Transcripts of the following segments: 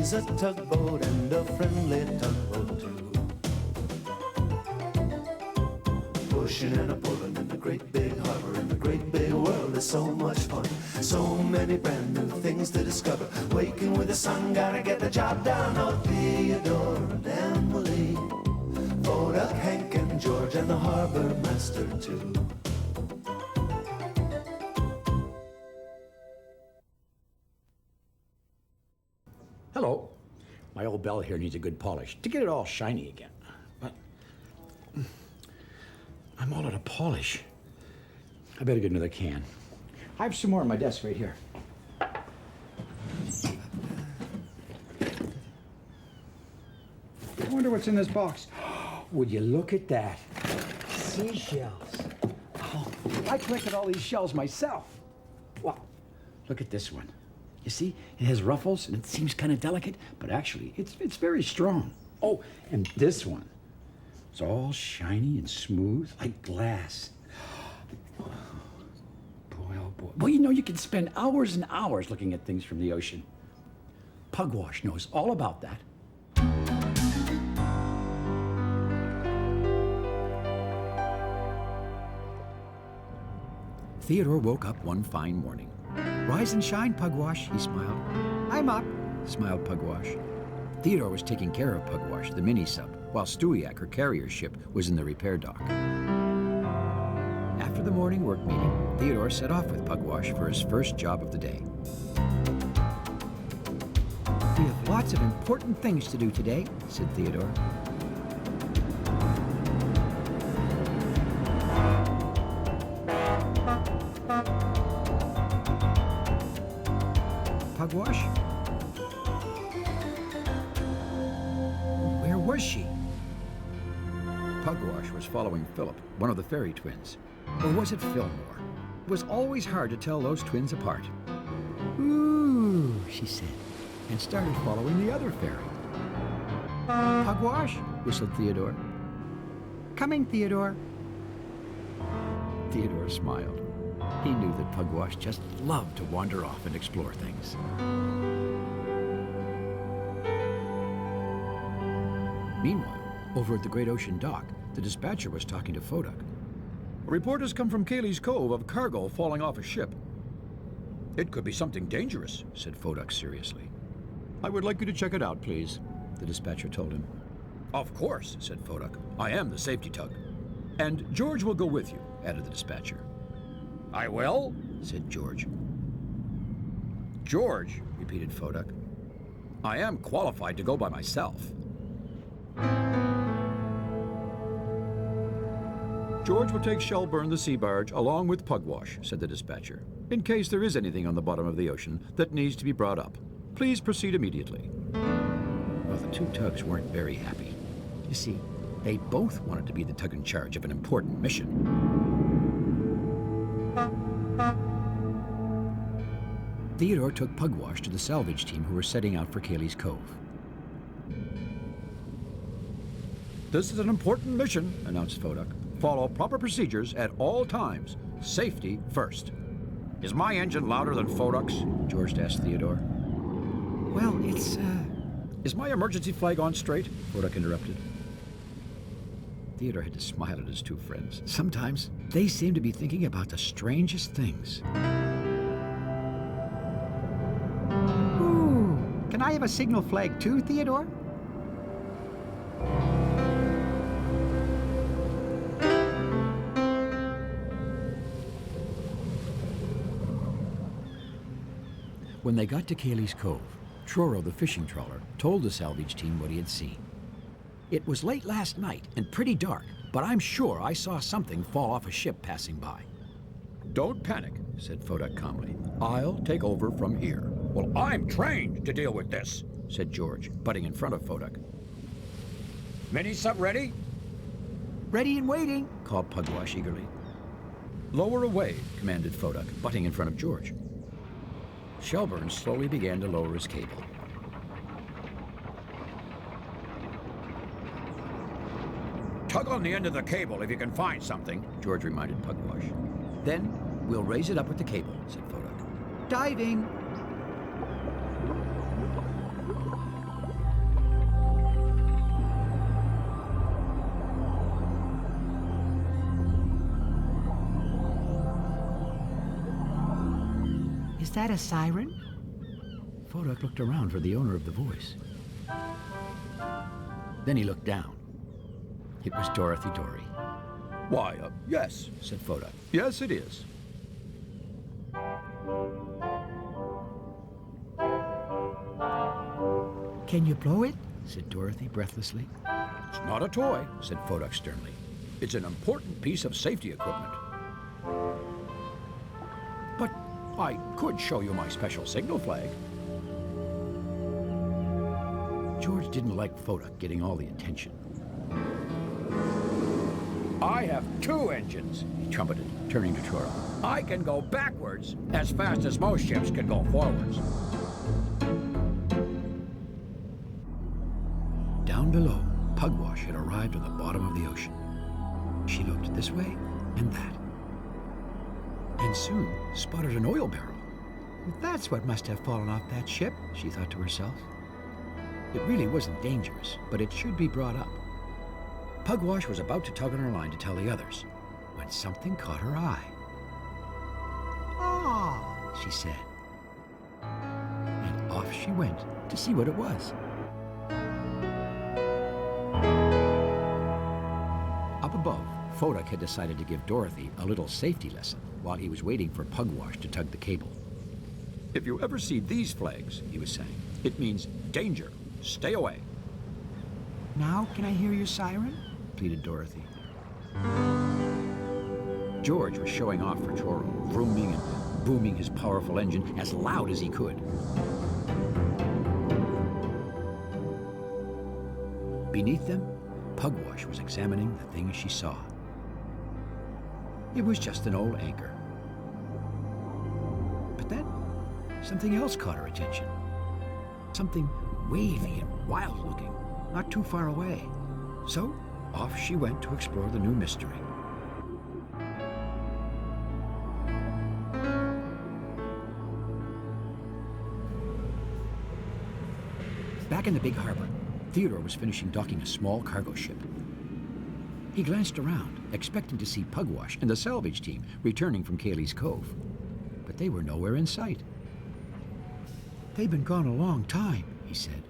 He's a tugboat and a friendly tugboat too. Pushing and a pulling in the great big harbor, in the great big world is so much fun. So many brand new things to discover. Waking with the sun, gotta get the job done. Oh, Theodore and Emily, Foduck, Hank and George and the harbor master too. Hello. My old bell here needs a good polish to get it all shiny again. But I'm all out of polish. I better get another can. I have some more on my desk right here. I wonder what's in this box. Would you look at that? Seashells. Oh, I collected all these shells myself. Wow, look at this one. You see, it has ruffles and it seems kind of delicate, but actually it's very strong. Oh, and this one. It's all shiny and smooth like glass. Boy, oh boy. Well, you know, you can spend hours and hours looking at things from the ocean. Pugwash knows all about that. Theodore woke up one fine morning. Rise and shine, Pugwash, he smiled. I'm up, smiled Pugwash. Theodore was taking care of Pugwash, the mini-sub, while Stewiak, her carrier ship, was in the repair dock. After the morning work meeting, Theodore set off with Pugwash for his first job of the day. We have lots of important things to do today, said Theodore. Pugwash? Where was she? Pugwash was following Philip, one of the fairy twins. Or was it Fillmore? It was always hard to tell those twins apart. Ooh, she said, and started following the other fairy. Pugwash, whistled Theodore. Coming, Theodore. Theodore smiled. He knew that Pugwash just loved to wander off and explore things. Meanwhile, over at the Great Ocean Dock, the dispatcher was talking to Foduck. A report has come from Cayley's Cove of cargo falling off a ship. It could be something dangerous, said Foduck seriously. I would like you to check it out, please, the dispatcher told him. Of course, said Foduck. I am the safety tug. And George will go with you, added the dispatcher. I will, said George. George, repeated Foduck. I am qualified to go by myself. George will take Shelburne the sea barge along with Pugwash, said the dispatcher, in case there is anything on the bottom of the ocean that needs to be brought up. Please proceed immediately. Well, the two tugs weren't very happy. You see, they both wanted to be the tug in charge of an important mission. Theodore took Pugwash to the salvage team who were setting out for Cayley's Cove. This is an important mission, announced Foduck. Follow proper procedures at all times. Safety first. Is my engine louder than Foduck's? George asked Theodore. Well, it's, Is my emergency flag on straight? Foduck interrupted. Theodore had to smile at his two friends. Sometimes they seemed to be thinking about the strangest things. Ooh, can I have a signal flag too, Theodore? When they got to Cayley's Cove, Truro, the fishing trawler, told the salvage team what he had seen. It was late last night and pretty dark, but I'm sure I saw something fall off a ship passing by. Don't panic, said Foduck calmly. I'll take over from here. Well, I'm trained to deal with this, said George, butting in front of Foduck. Mini-sub ready? Ready and waiting, called Pugwash eagerly. Lower away, commanded Foduck, butting in front of George. Shelburne slowly began to lower his cable. Tug on the end of the cable if you can find something, George reminded Pugwash. Then we'll raise it up with the cable, said Foduck. Diving! Is that a siren? Foduck looked around for the owner of the voice. Then he looked down. It was Dorothy Dory. Why, yes, Said Foduck. yes it is. Can you blow it? Said Dorothy breathlessly. It's not a toy, said Foduck sternly. It's an important piece of safety equipment. But I could show you my special signal flag. George didn't like Foduck getting all the attention. I have 2 engines, He trumpeted, turning to Truro. I can go backwards as fast as most ships can go forwards. Down below, Pugwash had arrived at the bottom of the ocean. She looked this way and that, and soon spotted an oil barrel. That's what must have fallen off that ship, she thought to herself. It really wasn't dangerous, but it should be brought up. Pugwash was about to tug on her line to tell the others, when something caught her eye. "Ah," she said. And off she went to see what it was. Up above, Foduck had decided to give Dorothy a little safety lesson while he was waiting for Pugwash to tug the cable. If you ever see these flags, He was saying, it means danger. Stay away. "Now can I hear your siren?" pleaded Dorothy. George was showing off for Truro, vrooming and booming his powerful engine as loud as he could. Beneath them, Pugwash was examining the things she saw. It was just an old anchor. But then, something else caught her attention. Something wavy and wild-looking, not too far away. So, off she went to explore the new mystery. Back in the big harbor, Theodore was finishing docking a small cargo ship. He glanced around, expecting to see Pugwash and the salvage team returning from Cayley's Cove. But they were nowhere in sight. "They've been gone a long time," he said,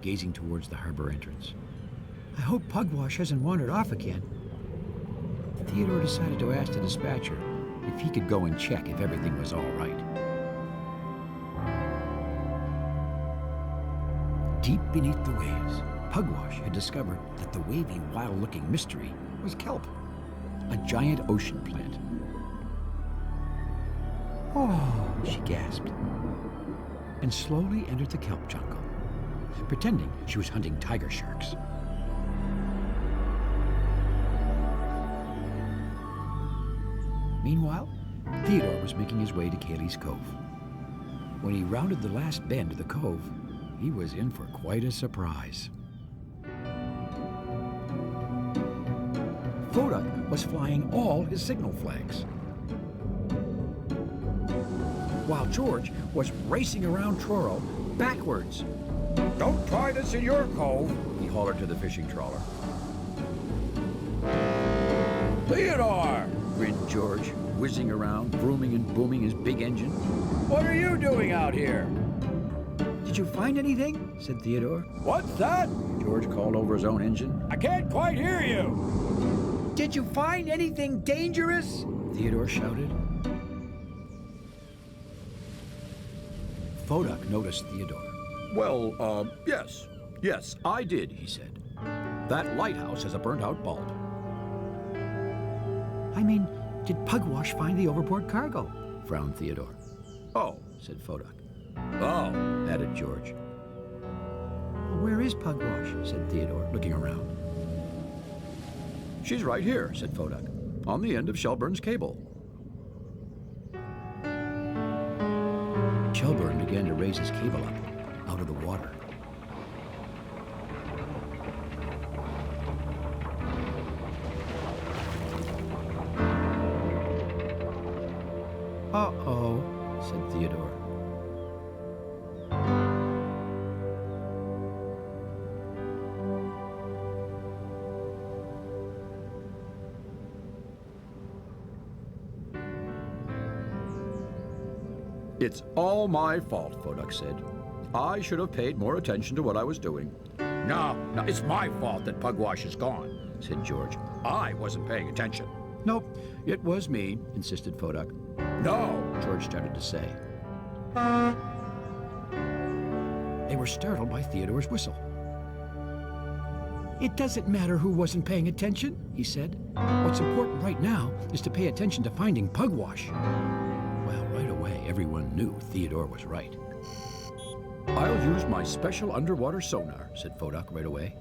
gazing towards the harbor entrance. "I hope Pugwash hasn't wandered off again." Theodore decided to ask the dispatcher if he could go and check if everything was all right. Deep beneath the waves, Pugwash had discovered that the wavy, wild-looking mystery was kelp, a giant ocean plant. "Oh," she gasped, and slowly entered the kelp jungle, pretending she was hunting tiger sharks. Meanwhile, Theodore was making his way to Cayley's Cove. When he rounded the last bend of the cove, he was in for quite a surprise. Foduck was flying all his signal flags, while George was racing around Truro backwards. Don't try this in your cove, He hollered to the fishing trawler. Theodore! Grinned George, whizzing around, vrooming and booming his big engine. What are you doing out here? "Did you find anything?" said Theodore. What's that? George called over his own engine. I can't quite hear you. "Did you find anything dangerous?" Theodore shouted. Foduck noticed Theodore. Well, yes. Yes, I did, he said. That lighthouse has a burnt-out bulb. "I mean, did Pugwash find the overboard cargo?" frowned Theodore. Oh, Said Foduck. oh. Added George. "Where is Pugwash?" said Theodore, looking around. She's right here, said Foduck, on the end of Shelburne's cable. Shelburne began to raise his cable up, out of the water. "Uh-oh," said Theodore. It's all my fault, Foduck said. I should have paid more attention to what I was doing. No, it's my fault that Pugwash is gone, said George. I wasn't paying attention. Nope, it was me, insisted Foduck. No, George started to say. They were startled by Theodore's whistle. It doesn't matter who wasn't paying attention, he said. What's important right now is to pay attention to finding Pugwash. Well, right away, everyone knew Theodore was right. I'll use my special underwater sonar, said Foduck right away.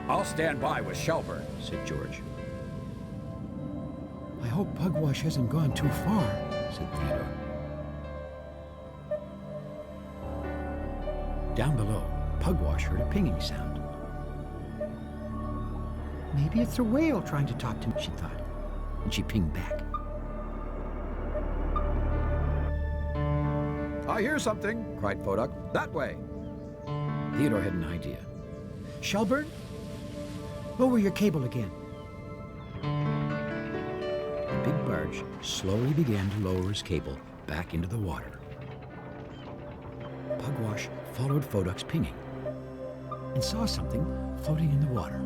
I'll stand by with Shelburne, said George. I hope Pugwash hasn't gone too far, said Theodore. Down below, Pugwash heard a pinging sound. Maybe it's a whale trying to talk to me, she thought, and she pinged back. I hear something, cried Foduck. That way. Theodore had an idea. Shelburne, lower your cable again. The big barge slowly began to lower his cable back into the water. Pugwash followed Foduck's pinging and saw something floating in the water.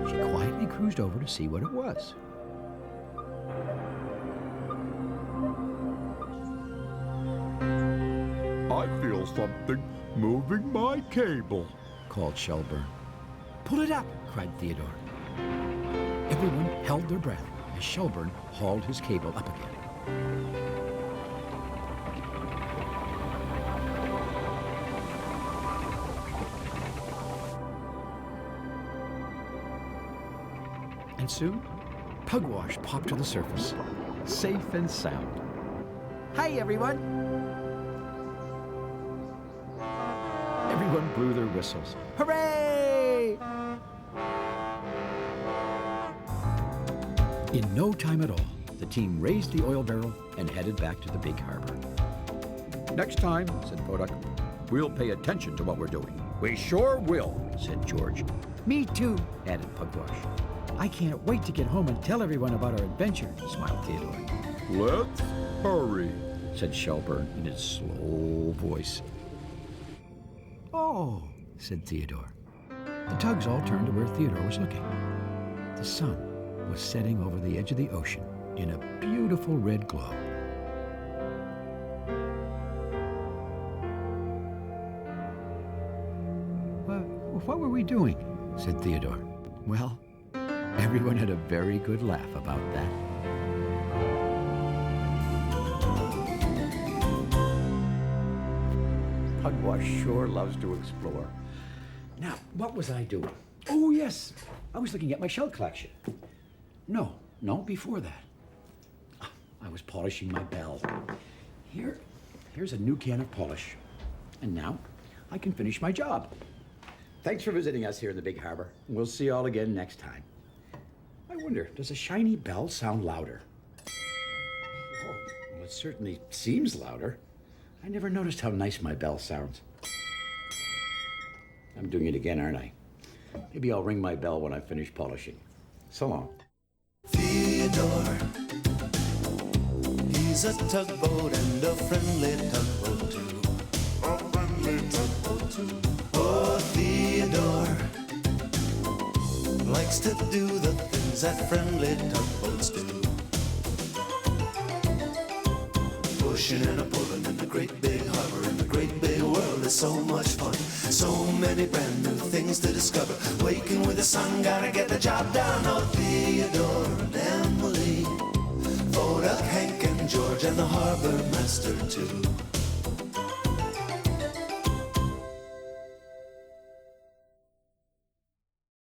She quietly cruised over to see what it was. I feel something moving my cable, called Shelburne. Pull it up, cried Theodore. Everyone held their breath as Shelburne hauled his cable up again. And soon, Pugwash popped to the surface, safe and sound. Hi, everyone! Everyone blew their whistles. Hooray! In no time at all, the team raised the oil barrel and headed back to the big harbor. Next time, said Foduck, we'll pay attention to what we're doing. We sure will, said George. Me too, added Pugwash. I can't wait to get home and tell everyone about our adventure, smiled Theodore. Let's hurry, said Shelburne in his slow voice. Oh, said Theodore. The tugs all turned to where Theodore was looking. The sun was setting over the edge of the ocean in a beautiful red glow. What were we doing? Said Theodore. Well, everyone had a very good laugh about that. Pugwash sure loves to explore. Now, what was I doing? Oh, yes, I was looking at my shell collection. No, before that. I was polishing my bell. Here's a new can of polish. And now I can finish my job. Thanks for visiting us here in the big harbor. We'll see you all again next time. I wonder, does a shiny bell sound louder? Oh, well, it certainly seems louder. I never noticed how nice my bell sounds. I'm doing it again, aren't I? Maybe I'll ring my bell when I finish polishing. So long. Theodore, he's a tugboat and a friendly tugboat too. A friendly tugboat too. Oh, Theodore likes to do the things that friendly tugboats do. Pushing and a pulling in the great big harbor, in the great big world is so much fun. So many brand new things to discover. Waking with the sun, gotta get the job done. Oh, Theodore and Emily, Foduck, Hank and George and the harbor master too.